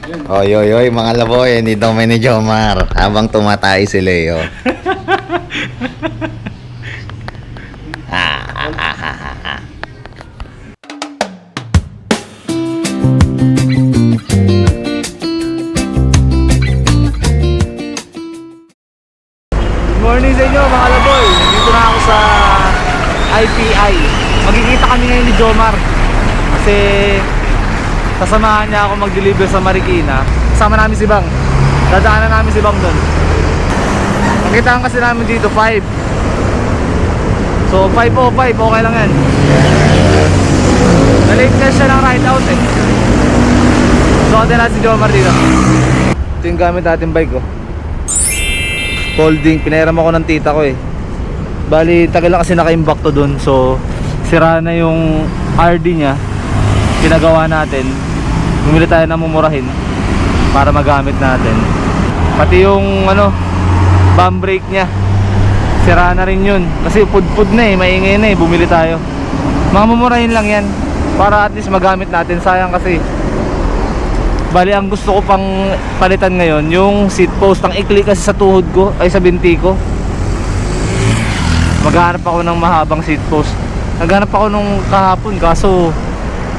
Oy, oy, oy, mga laboy, dito kami ni Jomar. Habang tumatay si Leo. Good morning sa inyo mga laboy. Nandito na ako sa IPI. Magkikita kami ngayon ni Jomar kasi sasamahan niya ako mag-deliver sa Marikina. Kasama namin si Bang. Dadaanan namin si Bang doon. Nakitaan kasi namin dito 5. So 5:05, okay lang yan. Na-late na siya ng ride out eh. So atin natin si Jomar dito. Ito yung gamit natin bike oh. Folding, pinahiram ako ng tita ko eh. Bali, tagal lang kasi naka-imbak to dun. So, sira na yung RD niya. Pinagawa natin. Bumili tayo ng mumurahin para magamit natin. Pati yung bump brake niya, sira na rin yun. Kasi pud-pud na eh, maingay na eh. Bumili tayo. Mga mumurahin lang yan para at least magamit natin. Sayang kasi. Bali, ang gusto ko pang palitan ngayon yung seat post. Ang ikli kasi sa tuhod ko, ay sa binti ko. Maghanap ako ng mahabang seat post. Naghanap ako nung kahapon, kaso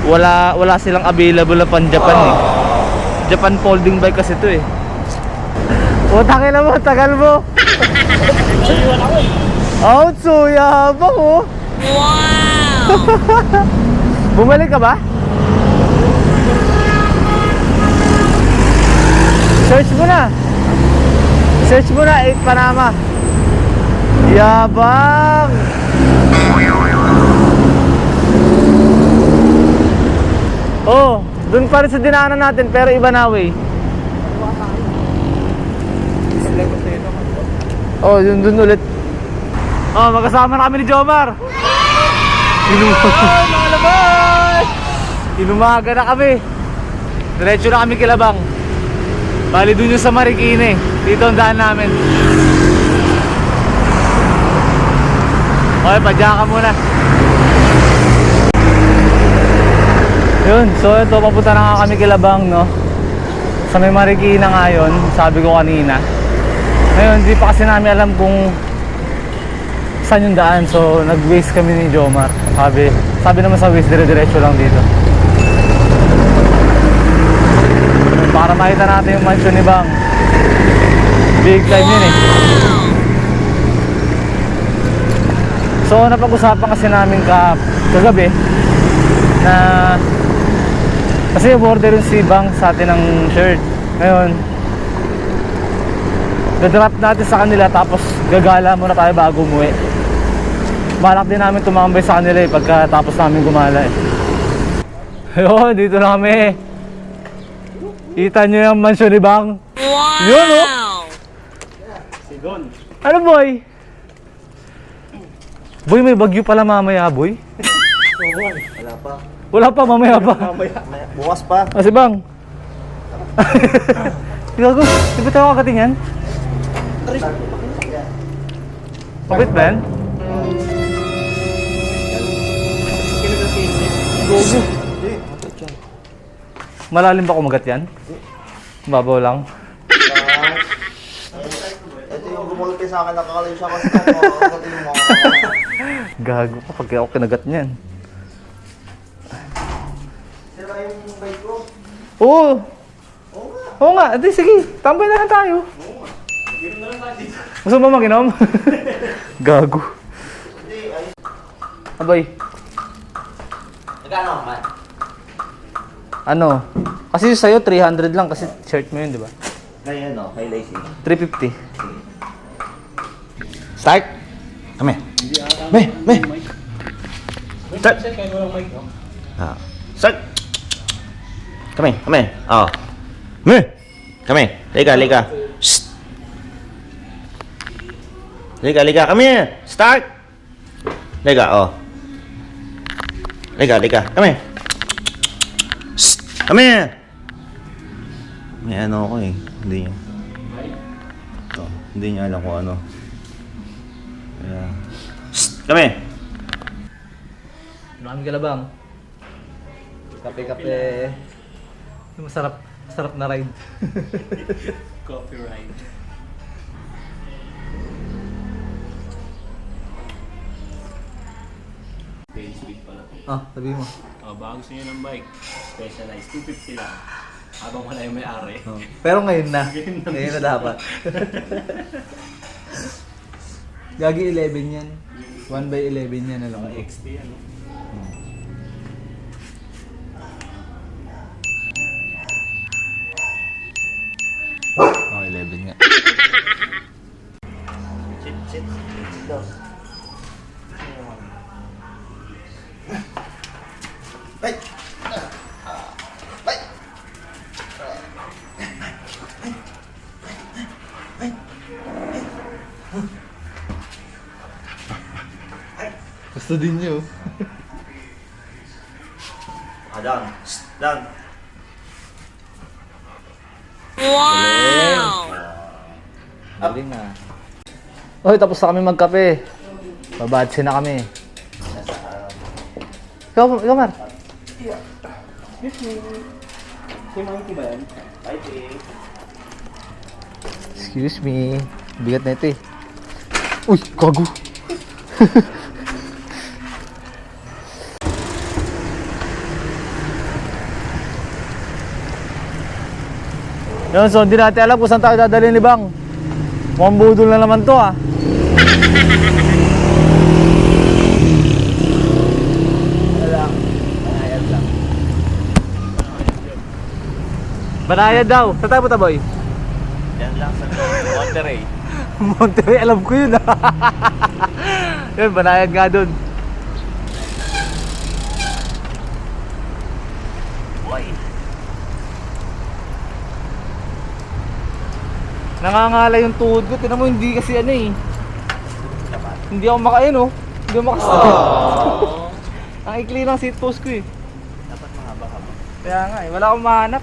wala silang available na pan Japan eh. Japan folding bike kasi ito eh. Utangin na mo, tagal mo. Out, so yabang oh. Wow. Bumalik ka ba? Search mo na. Search mo na 8 Panama. Yabang. Oh, dun pa rin sa dinaanan natin pero iba na way. Oh, dun ulit. Oh, magkasama na kami ni Jomar. Inumaga na kami. Diretso na kami Kilabang. Bali dun yung sa Marikina eh. Dito ang daan namin. Okay, padya ka muna. Yun, so ito papunta na nga kami Kilabang no. Sa may Marikina nga yun, sabi ko kanina. Ngayon, hindi pa kasi namin alam kung saan yung daan. So nag-waste kami ni Jomar. Sabi naman sa waste, dire-diretso lang dito. Para makita natin yung mansion ni Bang. Big time yun eh. So napag-usapan kasi namin kagabi na kasi order yung si Bang sa atin ng shirt. Ngayon dadrop natin sa kanila tapos gagala muna tayo bago umuwi. Balak din namin tumambay sa kanila eh pagkatapos namin gumala eh. Ayun, dito na kami. Kita nyo yung mansion ni Bang. Wow! Yun oh! Sigon. Ano boy? Boy, may bagyo pala mamaya boy. Wala pa. Wala pa, mamaya pa. Bukas pa. Si Bang. Gago, di ba tayo kakating yan? Kapit ba yan? Gogo. Malalim ba kumagat yan? Babaw lang. Ito yung gumulpi sa akin, nakakalayo siya kasi nakakalayo yung mga. Gago pa pag ako kinagat niyan. Sira yung bike ko. Oo. Oo nga, edi sige, tambay na lang tayo. Gusto mo mag-inom? Gago. Abay. Nagkano man? Ano? Kasi sa'yo 300 lang kasi shirt mo yun, di ba? Ngayon no, kay Lacey. 350. Start. Kami. Me. Start. Ah. Start. Kami. Oh. Me. Kami. Liga. Shh. Liga. Kami. Start. Liga, oh. Liga. Kami. Shh. Kami. May ano ako eh. Hindi niya alam kung ano. Kaya. Shh. Kami. Maraming Kilabang. Kape. Masarap. Sarap na ride. Copyright. Very speed pala. Ah, sabi mo. Baka gusto nyo ng bike, specialized, 250 lang. Habang wala yung may-ari. Oh. Pero ngayon na. Ngayon na. Ngayon na dapat. Gagi 11 yan. 1/11 yan. Alam mo. XT ano? Oh, 11 nga. Sit down. Ay! Ay! Gusto din nyo. Down. Down. Galing na. Hoy, tapos na kami magkape. Babatse na kami. Ikaw, Mar. Si Mikey ba yan? Mikey. Excuse me. Bigat na ito eh. Uy, kago. Yun, so hindi natin alam kung saan tayo dadalhin ni Bang. Mukhang budol na naman to ah. Wala. Banayad lang. Banayad daw. Saan tayo punta, boy? Yan lang sa Monterey. Monterey, alam ko yun ah. Yun, banayad nga dun. Nangangala yung tuhod ko. Tinan mo, hindi kasi ano eh. Hindi ako makain oh. Hindi ako makasakit. Ang ikli ng seat post ko eh. Dapat mahaba-haba. Kaya nga eh, wala akong mahanap.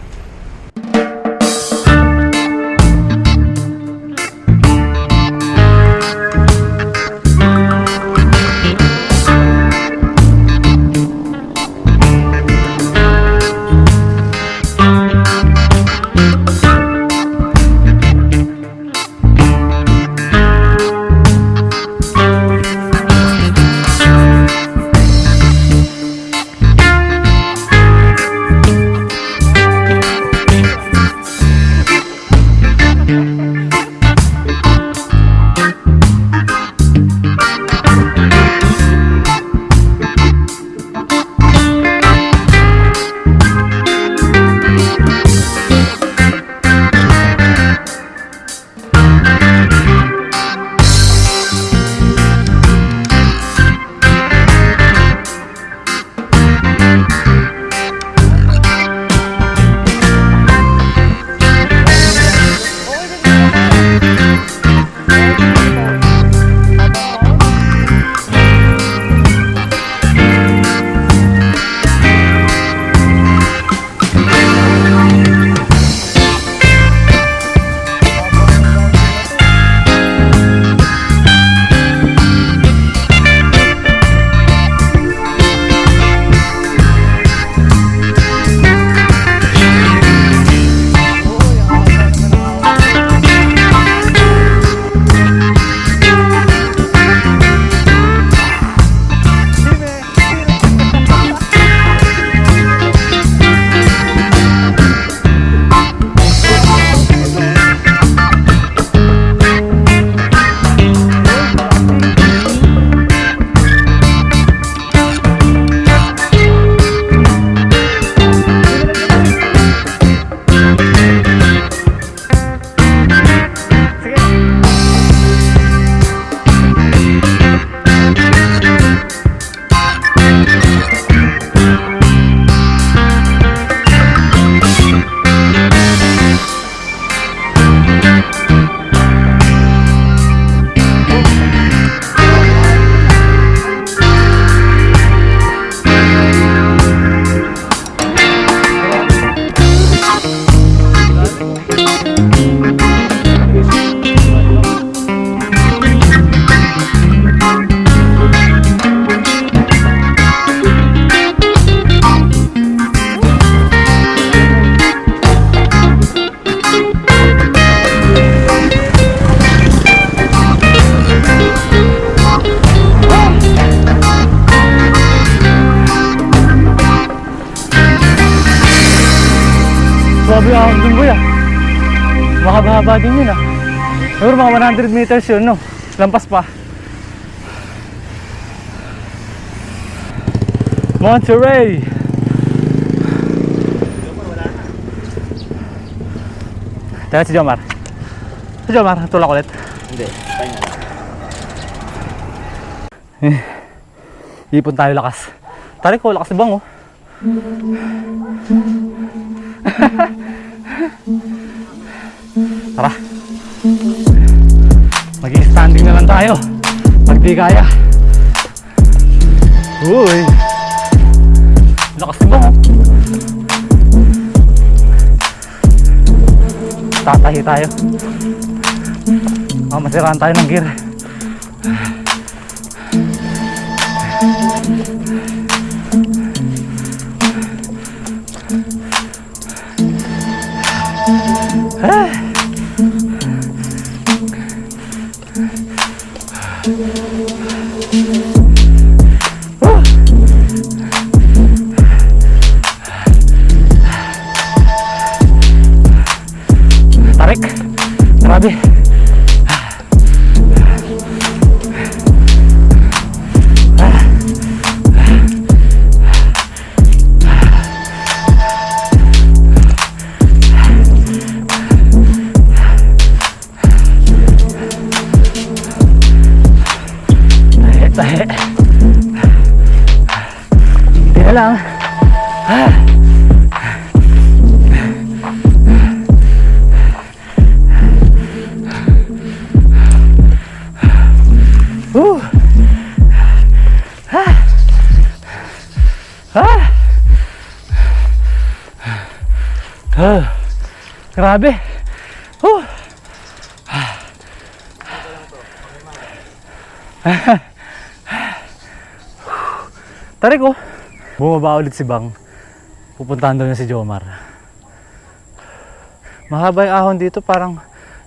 Grabe ang dun kuya. Mahaba-haba din yun ah. Siguro mga 100 meters yun no. Lampas pa. Monterey. Tara si Jomar. Si Jomar, tulak ulit. Hindi, pahinga lang. Ipon tayo lakas. Tarik ko, lakas bang oh. Tara. Mag-i-standing na lang tayo. Pag di kaya. Uy. Lakas bang oh. Tatahi tayo. Masiraan tayo ng gear. Tarik. Grabe. Tahe. Hindi na lang. Grabe. Tarik oh. Bumaba ulit si Bang. Pupuntahan daw niya si Jomar. Mahaba yung ahon dito, parang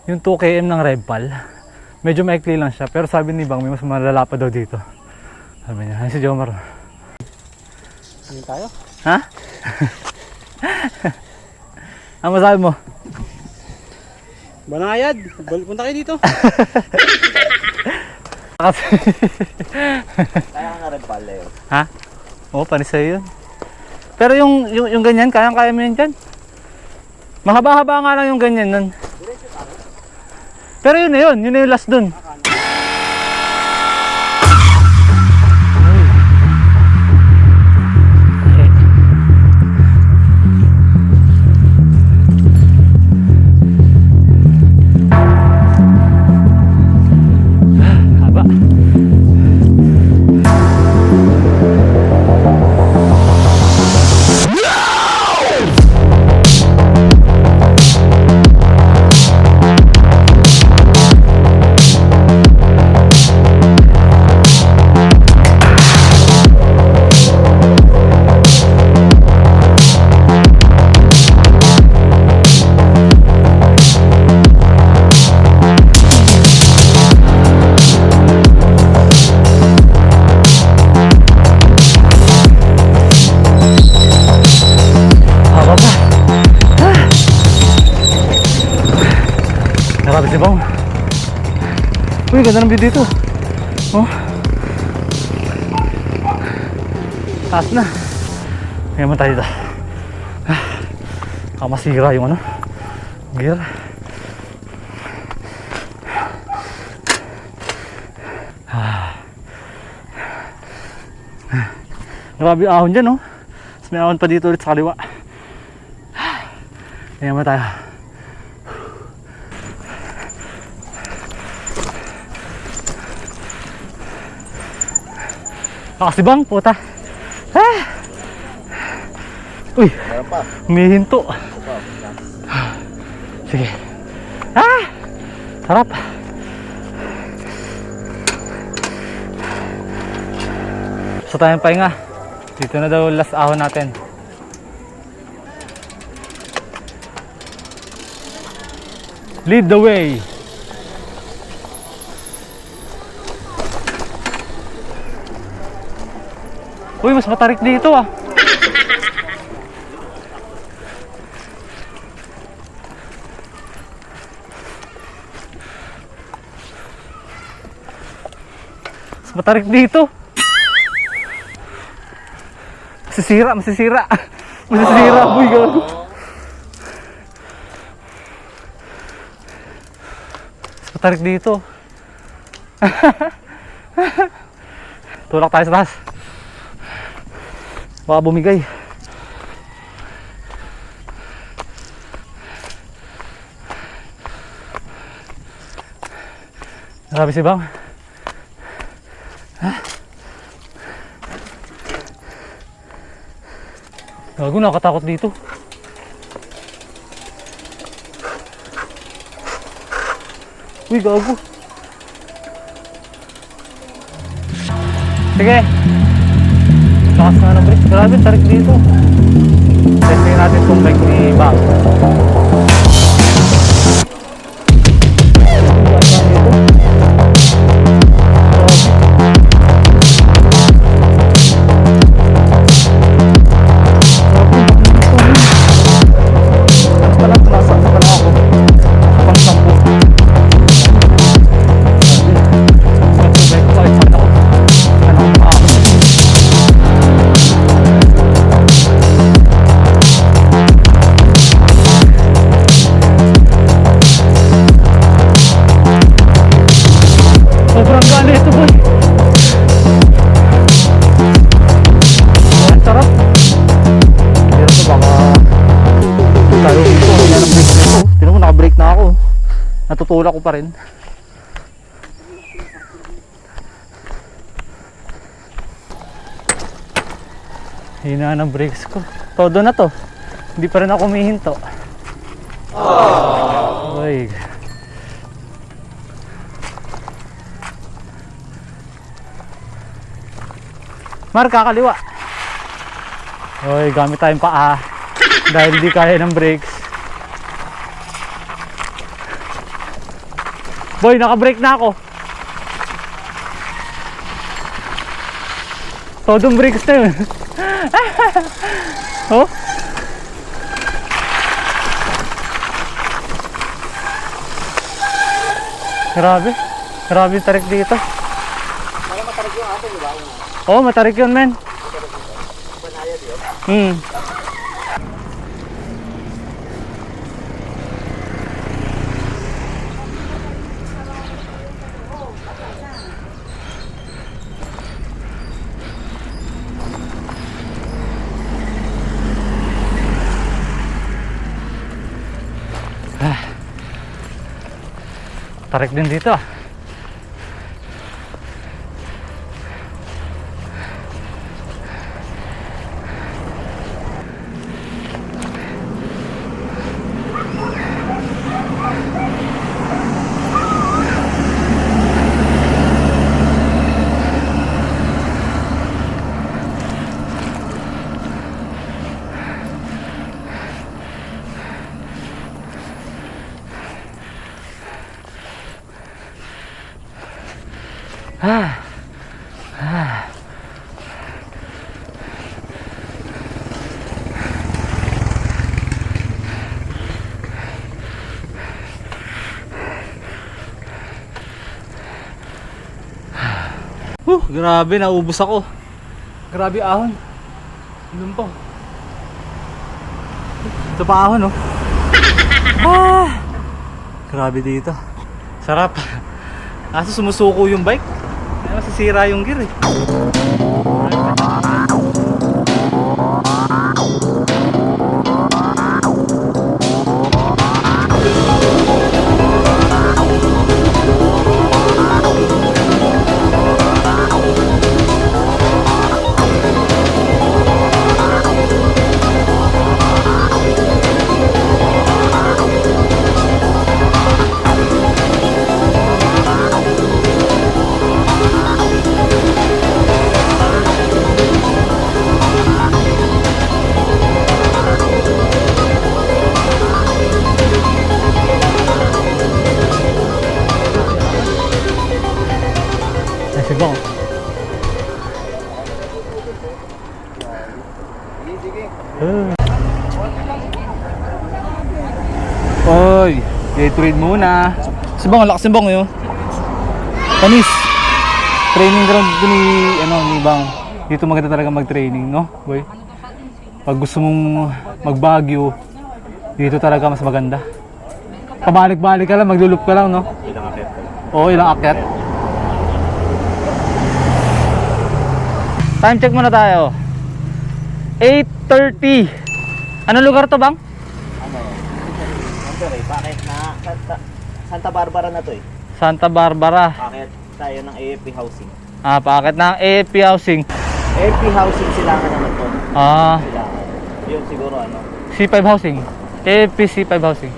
yung 2 km ng Revpal. Medyo maikli lang siya, pero sabi ni Bang may mas malala pa daw dito. Sabi niya, si Jomar. Ano tayo? Ha? Ano masabi mo? Banayad, punta kayo dito. Kasi Kaya nga rin pala yun. ha? Oo, panis sa'yo yun. Pero yung ganyan, kaya mo yun dyan. Mahaba-haba nga lang yung ganyan nun. Pero yun na yung last dun. Haba. Grabe si Bang. Uy, ganda ng view dito. Oh. Taas na. Kaya mo tayo dito. Kamasira yung gear. Grabe ahon dyan, oh. Mas may ahon pa dito ulit sa kaliwa. Kaya mo tayo. Kasi Bang, puta. Uy, Meron pa. humihinto. Sige. Sarap. Gusto tayong pahinga. Dito na daw last ahon natin. Lead the way. Uy, mas matarik dito ah. Matarik dito. Masisira. Masisira, boy, gago. Matarik dito. Tulak tayo sa taas. Baka bumigay. Grabe si Bang. Gago, nakatakot dito. Uy, gago. Sige. Lakas nga ng brake. Grabe, tarik dito. Testing natin itong bike ni Bang. Sobrang gana ito, boy. Ang sarap. Pero ito baka tayo dito. Hindi na brake na ito. Tinan mo, naka-brake na ako. Natutulak ko pa rin. Hina ng brakes ko. Todo na to. Hindi pa rin ako humihinto. Uy. Mar, kakaliwa. Uy, gamit tayong paa. Dahil di kaya ng brakes. Boy, naka-brake na ako. Todong brakes na yun. Oh? Grabe. Grabe yung tarik dito. Oo, oh, matarik yun, men. Tarik din dito, ah. Grabe, naubos ako. Grabe ahon. Doon po. Ito pa ahon, oh. Grabe dito. Sarap. Kaso sumusuko yung bike. Masisira yung gear, eh. Sibong. Oy, Gatorade muna. Sibong, lakas sibong yun. Panis. training ground dito ni Bang. Dito maganda talaga mag-training, no, boy? Pag gusto mong mag-Baguio, dito talaga mas maganda. Pabalik-balik ka lang, maglulup ka lang, no? Ilang akit ko. Oo, ilang akyat. Time check muna tayo. 8:30. Anong lugar to, Bang? Siyempre, bakit na Santa Barbara na to eh. Santa Barbara. Bakit tayo ng AFP Housing? Paakit ng AFP Housing. AFP Housing silangan naman to. Silangan. Yun siguro ano. C5 Housing. AFP C5 Housing.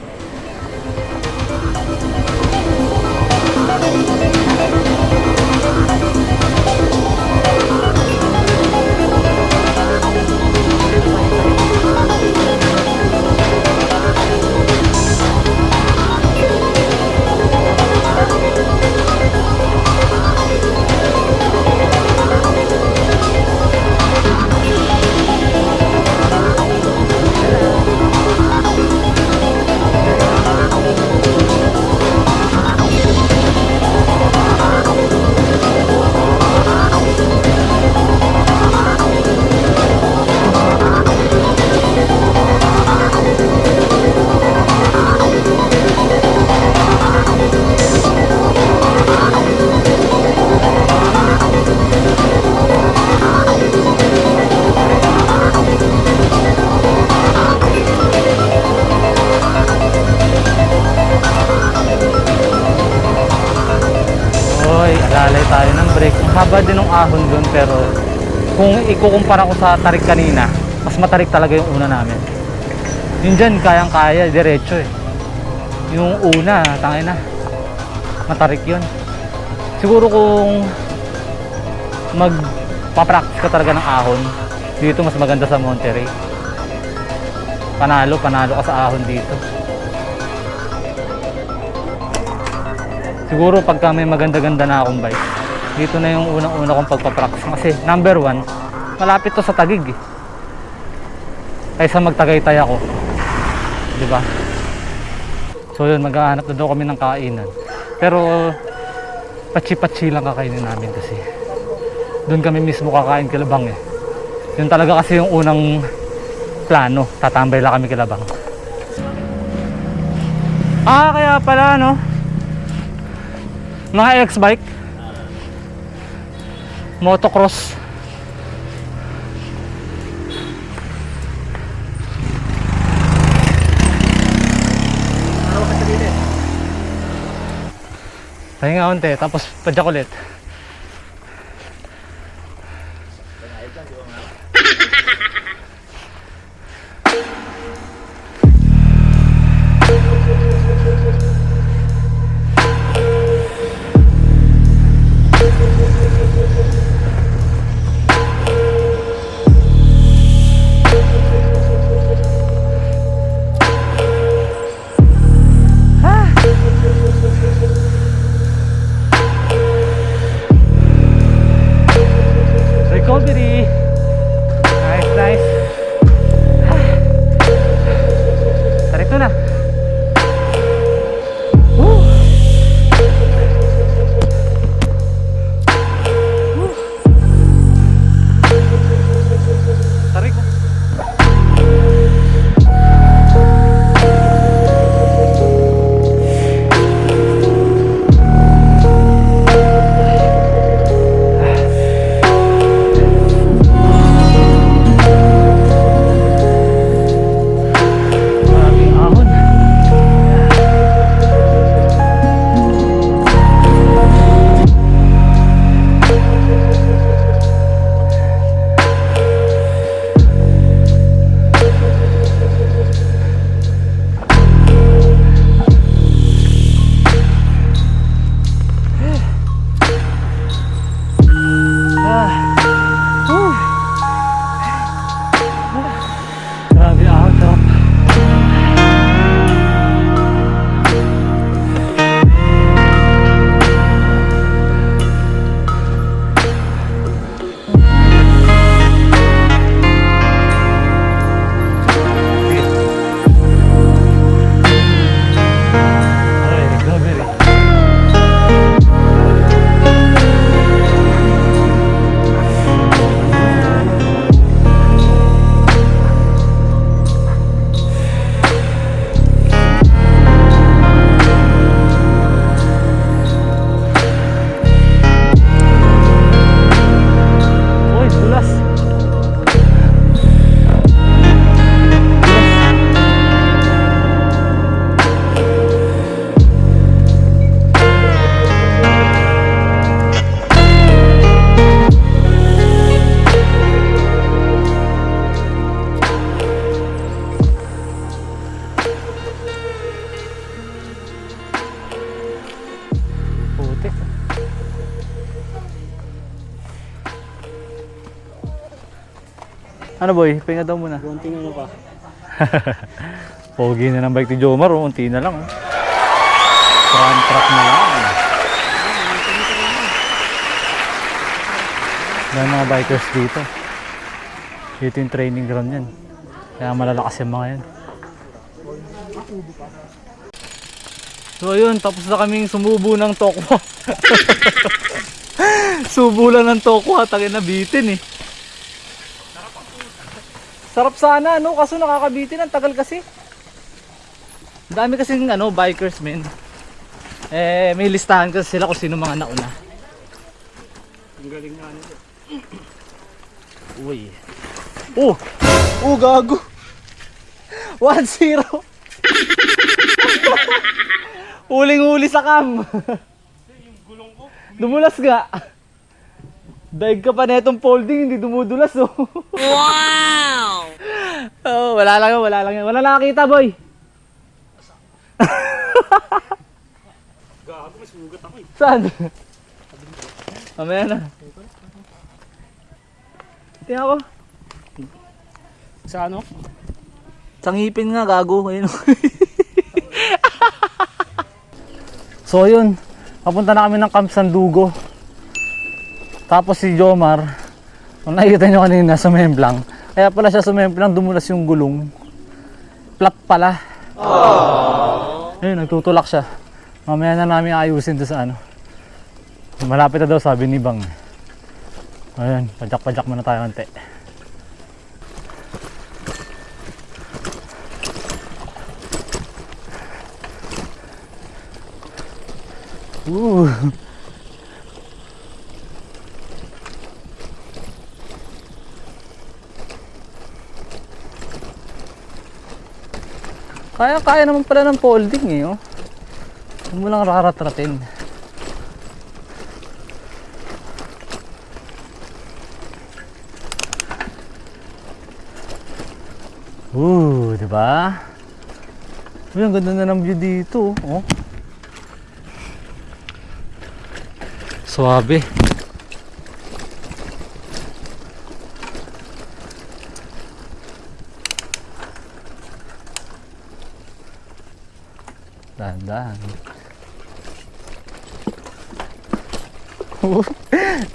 Lalay tayo ng brake. Ang haba din ng ahon doon, pero kung ikukumpara ko sa tarik kanina, mas matarik talaga yung una namin. Yun dyan, kayang-kaya, diretso eh. Yung una, tangay na, matarik yun. Siguro kung magpa-practice ka talaga ng ahon, dito mas maganda sa Monterey. Panalo ka sa ahon dito. Siguro pagka may maganda-ganda na akong bike, dito na yung unang-una kong pagpapractice. Kasi number 1, malapit to sa Taguig eh. Kaysa magtagaytay ako. Diba? So yun, maghahanap na daw kami ng kainan. Pero patsi-patsi lang kakainin namin kasi doon kami mismo kakain Kilabang eh. Yun talaga kasi yung unang plano, tatambay lang kami Kilabang. Kaya pala no, mga X-bike, motocross. Pahinga konti, tapos padyak ulit. Ano boy? Pahinga daw muna. Konting ano pa. Pogi na ng bike ni Jomar, oh. Unti na lang. Oh. Front track na lang. May mga bikers dito. Dito yung training ground yan. Kaya malalakas yung mga yan. So ayun, tapos na kaming sumubo ng tokwa. Subo lang ng tokwa, tangin na bitin eh. Sarap sana, no? Kaso nakakabitin, ang tagal kasi. Ang dami kasing bikers, men. May listahan kasi sila kung sino mga nauna. Ang galing nga nito. Uy. Oh! Oh, gago! 1-0! Huling-huli sa cam! Dumulas nga! Daig ka pa na itong folding, hindi dumudulas, oh. Wow! Oh, wala lang yan. Wala nakakita, boy! Gago, mas mugat ako eh. Saan? Mamaya na. Tingnan ko. Sa ano? Sa ngipin nga, gago. Ayun. So yun, papunta na kami ng Camp Sandugo. Tapos si Jomar, kung nakikita nyo kanina, sumemplang. Kaya pala siya sumemplang, dumulas yung gulong. Flat pala. Ayun, nagtutulak siya. Mamaya na namin ayusin doon sa ano. Malapit na daw, sabi ni Bang. Ayun, pajak-pajak muna tayo konti. Kaya naman pala ng folding eh, oh. Huwag mo lang raratratin. Diba? Uy, ang ganda na ng view dito, oh. Suabe. Dahan-dahan.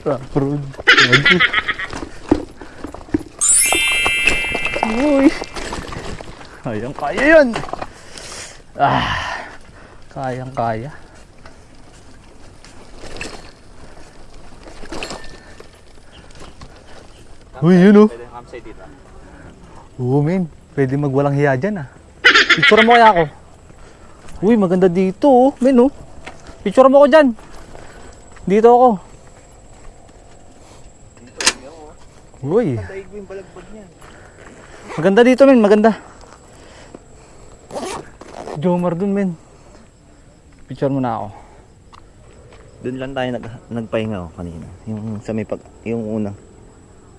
Rough road. Uy. Ayang kaya yun. Kayang kaya. Uy, yun oh. Pwede yung campsite dito. Oo, men. Pwede magwalang hiya dyan, ah. Picture mo kaya ako. Uy, maganda dito, oh. Men, oh. Picture mo ko dyan. Dito ako. Uy. Maganda dito, men. Maganda. Jomar dun, men. Picture mo na ako. Doon lang tayo nagpahinga kanina. Yung sa may yung una.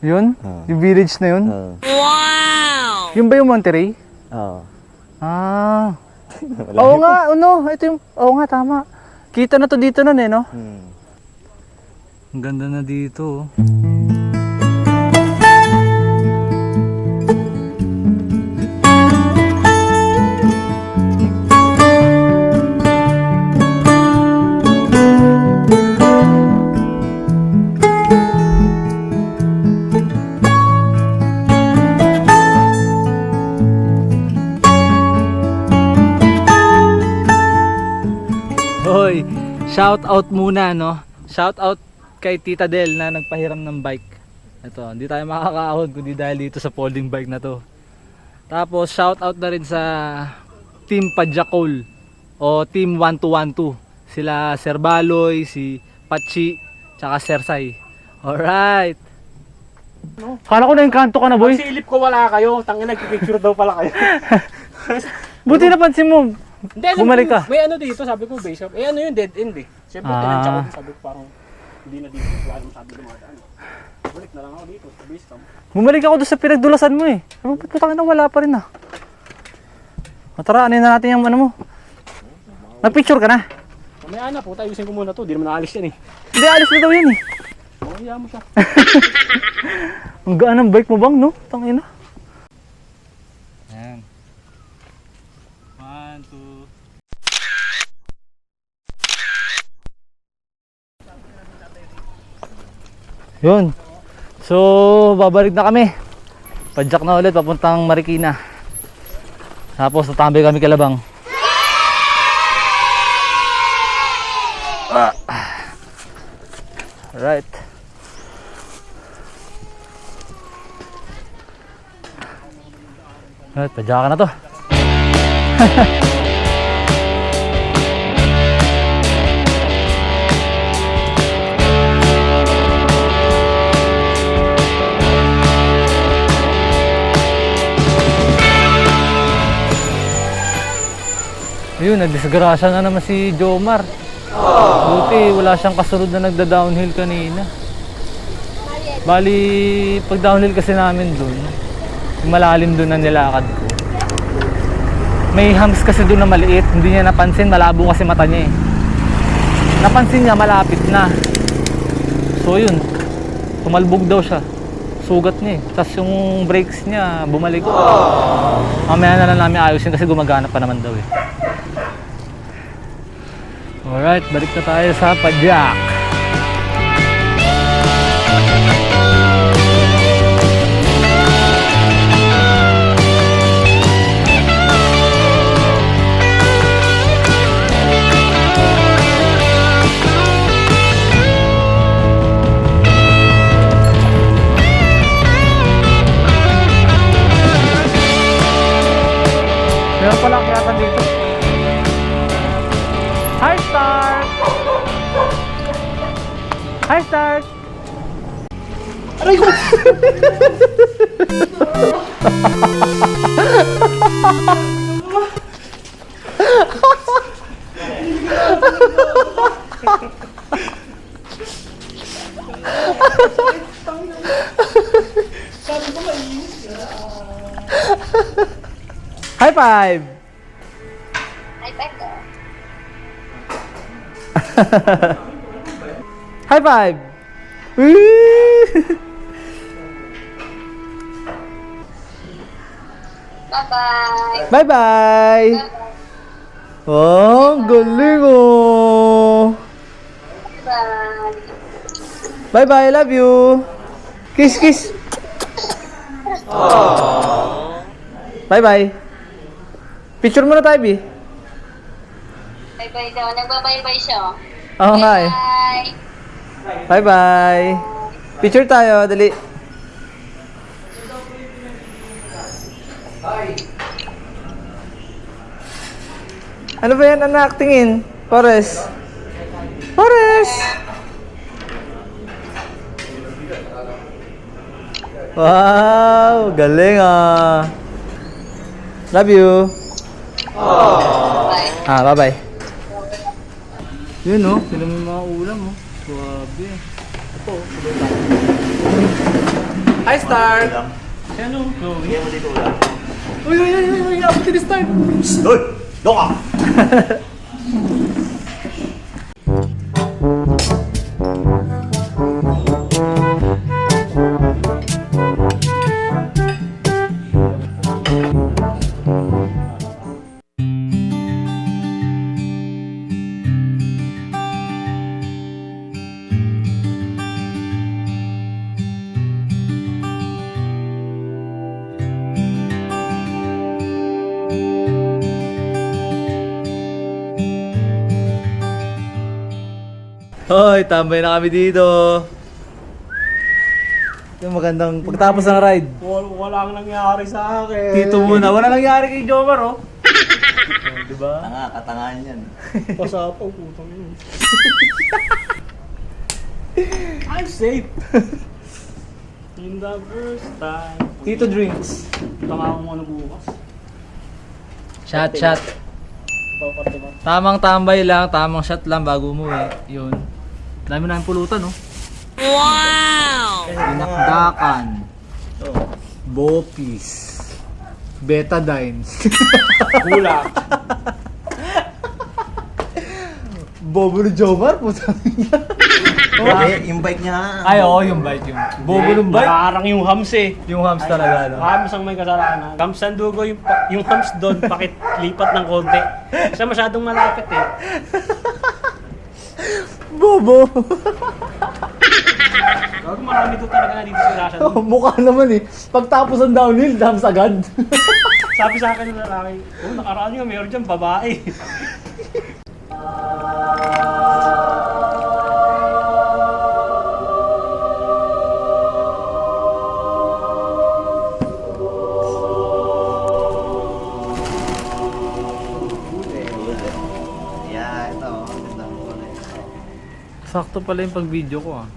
Yun? Yung village na yun? Wow! Yun ba yung Monterey? Oo. Ah. Oo nga, ano, ito yung, oo nga, tama. Kita na to dito nun eh, no? Ang ganda na dito, oh. Hoy, shout out muna, no? Shout out kay Tita Del na nagpahiram ng bike. Ito, hindi tayo makakaahon kundi dahil dito sa folding bike na to. Tapos shout out na rin sa Team Padjakol o Team 1212. Sila Sir Baloy, si Pachi, tsaka Sir Sai. Alright. Kala ko na yung kanto ka na, boy. Silip ko wala kayo. Tangin, nagpipicture daw pala kayo. Buti napansin mo. Hindi, alam Bumalik ko, ka. may ano dito, sabi ko base up. Ano yun, dead end eh. Siyempre, tinantya ko din, sabi ko parang hindi na dito. Wala naman sabi dumadaan. Balik na lang ako dito sa base camp. Bumalik ako doon sa pinagdulasan mo eh. Sabi ko, putang ina, wala pa rin ah. O tara, anin na natin yung ano mo. Nagpicture ka na. Mamaya na po, ayusin ko muna to. Di naman naalis yan eh. Hindi, alis na daw yan eh. Mamaya mo siya. Ang gaan ng bike mo bang, no? Tangina. Ayan. 1, 2. Yun. So, babalik na kami. Padjak na ulit, papuntang Marikina. Tapos, tatambay kami Kalabang. Alright. Alright, padjak na to. Ayun, nagdisgrasya na naman si Jomar. Buti, wala siyang kasunod na nagda-downhill kanina. Bali, pag downhill kasi namin dun, malalim dun na nilakad ko. May humps kasi dun na maliit, hindi niya napansin, malabo kasi mata niya eh. Napansin niya, malapit na. So yun, tumalbog daw siya. Sugat niya eh. Tapos yung brakes niya, bumalik. Mamaya na lang namin ayusin kasi gumagana pa naman daw eh. Alright, balik na tayo sa Padjak. Meron pala ang kayatan dito. Hi, Star! Hi, Star! Aray ko! High five! High five daw. High five! Bye-bye. Bye-bye! Oh, galing oh! Bye. Bye-bye, love you! Kiss, kiss! Bye-bye! Picture muna tayo, Bi. Bye-bye daw. Nagbabay-bye siya. Oo nga eh. Bye. Bye-bye! Picture tayo, dali. Ano ba yan, anak? Tingin. Forest. Forest! Wow! Galing ah! Love you! Bye. Bye-bye. Yun oh, sila may mga ulam oh. Suwabe. Ito, tuloy tayo. Hi, Star! Ano? Bigyan mo dito ulan. Uy, uy, uy, uy, uy, abot ni Star! Doy! Doka! Hoy, tambay na kami dito. Yung magandang pagtapos ng ride. Walang nangyari sa akin. Dito muna, wala nangyari kay Jomar oh. Diba? Tanga, katangahan yan. Pasapaw, putang yun. I'm safe. In the first time. Tito drinks. Tanga ako muna bukas. Shot, shot. Papatiba. Tamang tambay lang, tamang shot lang bago umuwi. Yun. Dami na yung pulutan oh. Wow! Pinakdakan. Bopis. Betadine. Bulak. Bobo ni Jomar, putang ina. Hindi, yung bike niya. Ay, oo, yung bike yung. Bobo ng bike. Nakaarang yung hams eh. Yung hams talaga, no? Hams ang may kasalanan. Hams ang dugo, yung hams doon, pakit lipat ng konti. Kasi masyadong malapit eh. Bobo! Gago, marami doon talaga na dito sa Russia. Mukha naman eh. Pagtapos ang downhill, hams agad. Sabi sa akin ng lalaki, oh, nakaraan nga, meron dyan babae. Yeah, ito. Ang ganda mo pala. Sakto pala yung pag-video ko ah.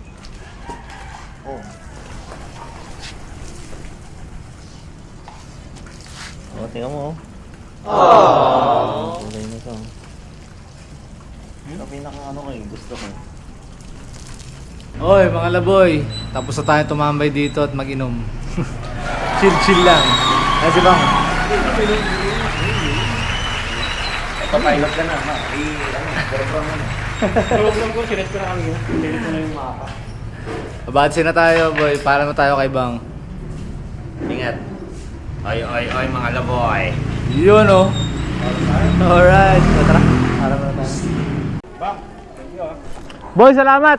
Oh. Oh, tingnan mo. Oh. Kulay na to. Ito pinaka ano ko gusto ko. Oy, mga laboy. Tapos na tayo tumambay dito at mag-inom. Chill-chill lang. Kasi bang, Papilot ka na, ha? Program ko, sinet ko na kami yun. Sinet ko na yung mapa. babadsin na tayo, boy. Para na tayo kay Bang. Ingat. Oy, mga laboy. Yun, oh. Alright. Tara. Para na tayo. Bang, thank you ah. Boy, salamat!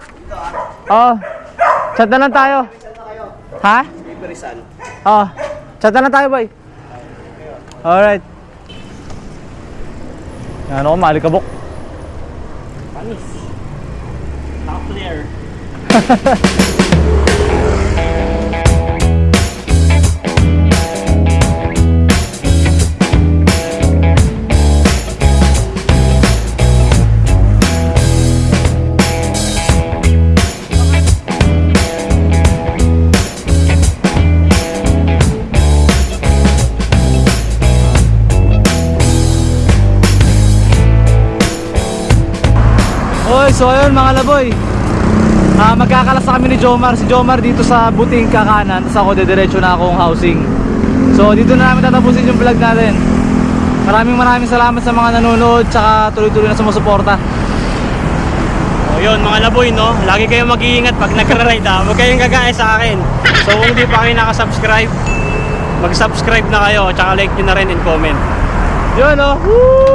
Oo. Chat na lang tayo. Ha? Oo. Chat na lang tayo, boy. Alright. Ano ko, malikabok. Panis. Top player. Oy, so ayun mga laboy. Magkakalas na kami ni Jomar. Si Jomar dito sa Buting Kakanan. Tapos ako dediretso na akong housing. So dito na namin tatapusin yung vlog natin. Maraming salamat sa mga nanonood. Tsaka tuloy-tuloy na sumusuporta. O yun, mga laboy, no? Lagi kayong mag-iingat pag nagra-ride ha. Huwag kayong gagaya sa akin. So kung di pa kayo nakasubscribe, mag-subscribe na kayo. Tsaka like nyo na rin and comment. Yun, oh. Woo!